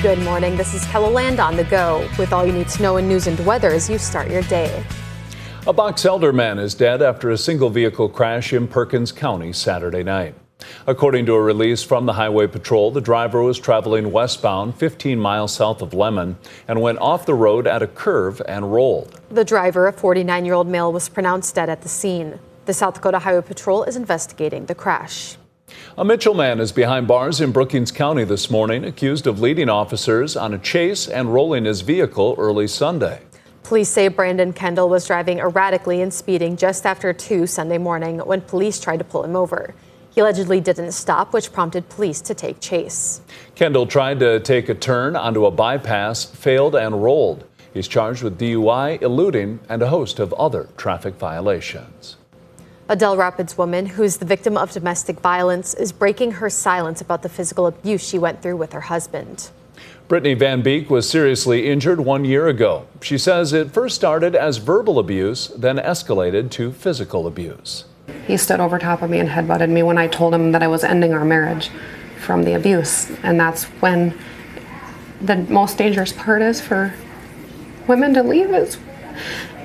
Good morning. This is Keloland on the go with all you need to know in news and weather as you start your day. A Box Elder man is dead after a single vehicle crash in Perkins County Saturday night. According to a release from the Highway Patrol, the driver was traveling westbound 15 miles south of Lemmon and went off the road at a curve and rolled. The driver, a 49-year-old male, was pronounced dead at the scene. The South Dakota Highway Patrol is investigating the crash. A Mitchell man is behind bars in Brookings County this morning, accused of leading officers on a chase and rolling his vehicle early Sunday. Police say Brandon Kendall was driving erratically and speeding just after 2 Sunday morning when police tried to pull him over. He allegedly didn't stop, which prompted police to take chase. Kendall tried to take a turn onto a bypass, failed and rolled. He's charged with DUI, eluding, and a host of other traffic violations. A Del Rapids woman who is the victim of domestic violence is breaking her silence about the physical abuse she went through with her husband. Brittany Van Beek was seriously injured 1 year ago. She says it first started as verbal abuse, then escalated to physical abuse. He stood over top of me and headbutted me when I told him that I was ending our marriage from the abuse. And that's when the most dangerous part is for women to leave is,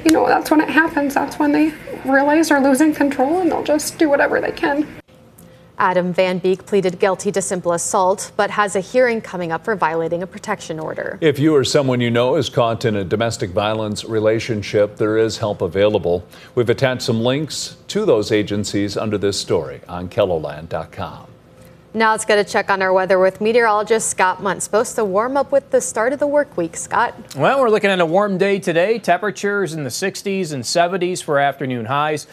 that's when it happens. That's when they realize they're losing control and they'll just do whatever they can. Adam Van Beek pleaded guilty to simple assault, but has a hearing coming up for violating a protection order. If you or someone you know is caught in a domestic violence relationship, there is help available. We've attached some links to those agencies under this story on Keloland.com. Now let's get a check on our weather with meteorologist Scott Munt. Supposed to warm up with the start of the work week, Scott. Well, we're looking at a warm day today. Temperatures in the 60s and 70s for afternoon highs.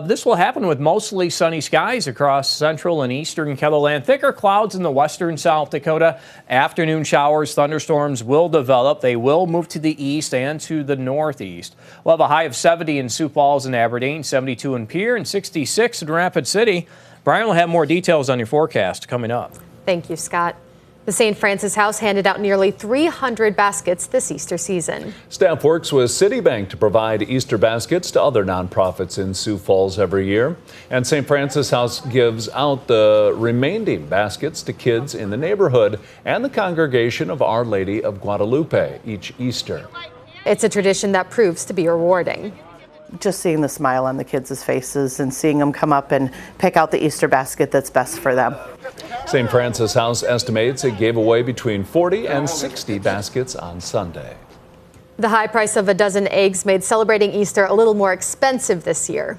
This will happen with mostly sunny skies across central and eastern Keloland. Thicker clouds in the western South Dakota. Afternoon showers, thunderstorms will develop. They will move to the east and to the northeast. We'll have a high of 70 in Sioux Falls and Aberdeen, 72 in Pierre, and 66 in Rapid City. Brian will have more details on your forecast coming up. Thank you, Scott. The St. Francis House handed out nearly 300 baskets this Easter season. Staff works with Citibank to provide Easter baskets to other nonprofits in Sioux Falls every year. And St. Francis House gives out the remaining baskets to kids in the neighborhood and the congregation of Our Lady of Guadalupe each Easter. It's a tradition that proves to be rewarding. Just seeing the smile on the kids' faces and seeing them come up and pick out the Easter basket that's best for them. St. Francis House estimates it gave away between 40 and 60 baskets on Sunday. The high price of a dozen eggs made celebrating Easter a little more expensive this year.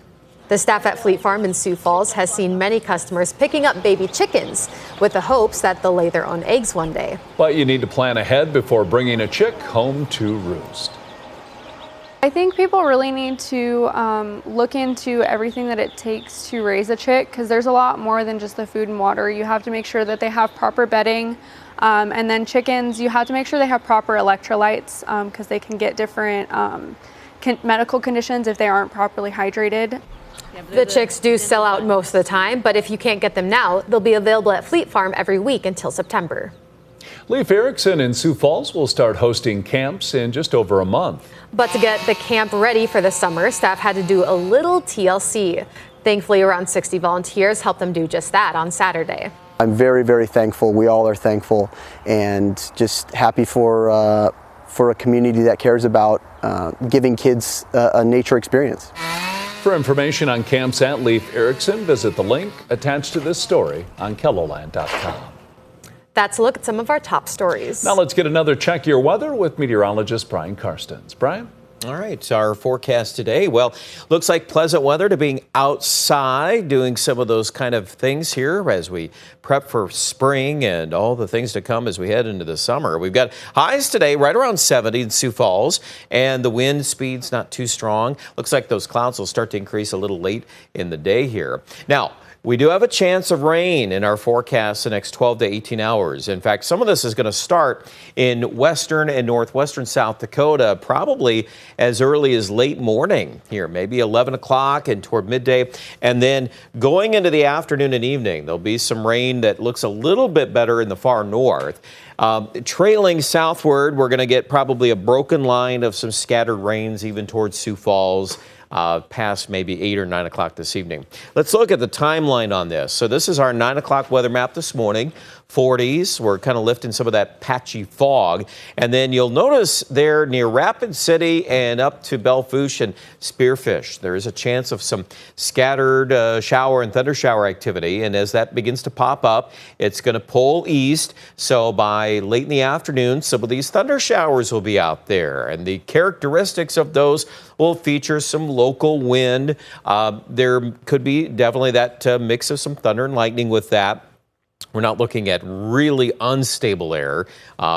The staff at Fleet Farm in Sioux Falls has seen many customers picking up baby chickens with the hopes that they'll lay their own eggs one day. But you need to plan ahead before bringing a chick home to roost. I think people really need to look into everything that it takes to raise a chick, because there's a lot more than just the food and water. You have to make sure that they have proper bedding, and then chickens, you have to make sure they have proper electrolytes, because they can get different medical conditions if they aren't properly hydrated. The chicks do sell out most of the time, but if you can't get them now, they'll be available at Fleet Farm every week until September. Leif Erickson in Sioux Falls will start hosting camps in just over a month. But to get the camp ready for the summer, staff had to do a little TLC. Thankfully, around 60 volunteers helped them do just that on Saturday. I'm very, very thankful. We all are thankful and just happy for a community that cares about giving kids a nature experience. For information on camps at Leif Erickson, visit the link attached to this story on Keloland.com. That's a look at some of our top stories. Now let's get another check your weather with meteorologist Brian Karstens. Brian? All right, our forecast today, well, looks like pleasant weather to being outside, doing some of those kind of things here as we prep for spring and all the things to come as we head into the summer. We've got highs today right around 70 in Sioux Falls, and the wind speed's not too strong. Looks like those clouds will start to increase a little late in the day here. Now, we do have a chance of rain in our forecast the next 12 to 18 hours. In fact, some of this is going to start in western and northwestern South Dakota, probably as early as late morning here, maybe 11 o'clock and toward midday. And then going into the afternoon and evening, there'll be some rain that looks a little bit better in the far north. Trailing southward, we're going to get probably a broken line of some scattered rains even towards Sioux Falls. Past maybe 8 or 9 o'clock this evening. Let's look at the timeline on this. So this is our 9 o'clock weather map this morning. 40s. We're kind of lifting some of that patchy fog. And then you'll notice there near Rapid City and up to Belle Fourche and Spearfish, there is a chance of some scattered shower and thunder shower activity. And as that begins to pop up, it's going to pull east. So by late in the afternoon, some of these thunder showers will be out there. And the characteristics of those will feature some local wind. There could be definitely that mix of some thunder and lightning with that. We're not looking at really unstable air,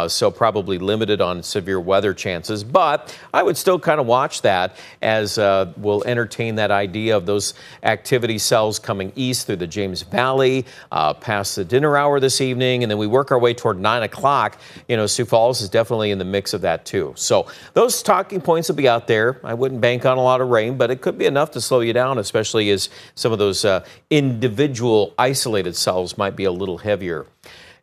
so probably limited on severe weather chances. But I would still kind of watch that as we'll entertain that idea of those activity cells coming east through the James Valley, past the dinner hour this evening, and then we work our way toward 9 o'clock. You know, Sioux Falls is definitely in the mix of that too. So those talking points will be out there. I wouldn't bank on a lot of rain, but it could be enough to slow you down, especially as some of those individual isolated cells might be a little heavier.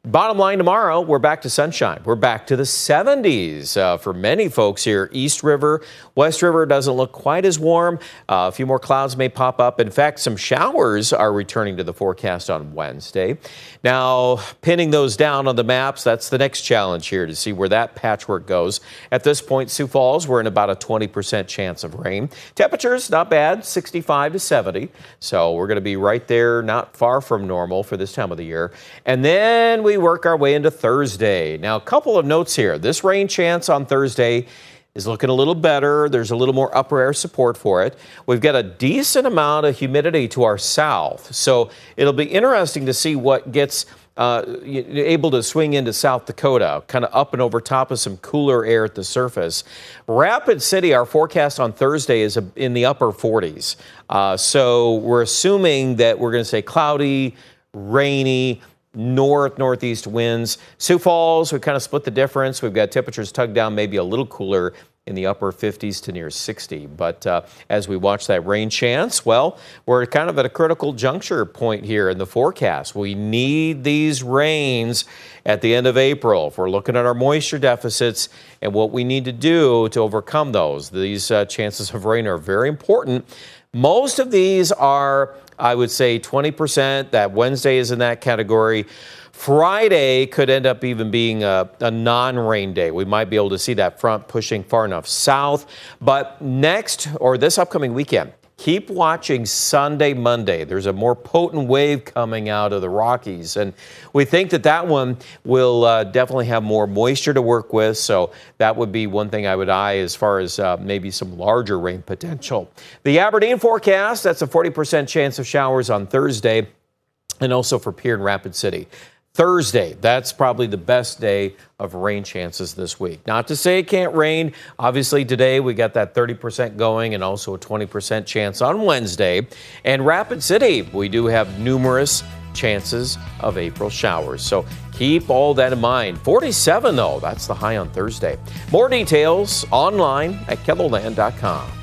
Bottom line, tomorrow, we're back to sunshine. We're back to the 70s for many folks here. East River, West River doesn't look quite as warm. A few more clouds may pop up. In fact, some showers are returning to the forecast on Wednesday. Now, pinning those down on the maps, that's the next challenge here to see where that patchwork goes. At this point, Sioux Falls, we're in about a 20% chance of rain. Temperatures, not bad, 65 to 70. So we're going to be right there, not far from normal for this time of the year. And then we work our way into Thursday. Now, a couple of notes here. This rain chance on Thursday is looking a little better. There's a little more upper air support for it. We've got a decent amount of humidity to our south. So it'll be interesting to see what gets able to swing into South Dakota, kind of up and over top of some cooler air at the surface. Rapid City, our forecast on Thursday is in the upper 40s. So we're assuming that we're going to say cloudy, rainy, northeast winds. Sioux Falls, we kind of split the difference. We've got temperatures tugged down maybe a little cooler in the upper 50s to near 60. But as we watch that rain chance, well, we're kind of at a critical juncture point here in the forecast. We need these rains at the end of April if we're looking at our moisture deficits and what we need to do to overcome those. These chances of rain are very important. Most of these are, I would say, 20%. That Wednesday is in that category. Friday could end up even being a non-rain day. We might be able to see that front pushing far enough south. But next, or this upcoming weekend, keep watching Sunday, Monday. There's a more potent wave coming out of the Rockies, and we think that that one will definitely have more moisture to work with, so that would be one thing I would eye as far as maybe some larger rain potential. The Aberdeen forecast, that's a 40% chance of showers on Thursday, and also for Pierre and Rapid City. Thursday, that's probably the best day of rain chances this week. Not to say it can't rain. Obviously, today we got that 30% going and also a 20% chance on Wednesday. And Rapid City, we do have numerous chances of April showers. So keep all that in mind. 47, though, that's the high on Thursday. More details online at KELOLAND.com.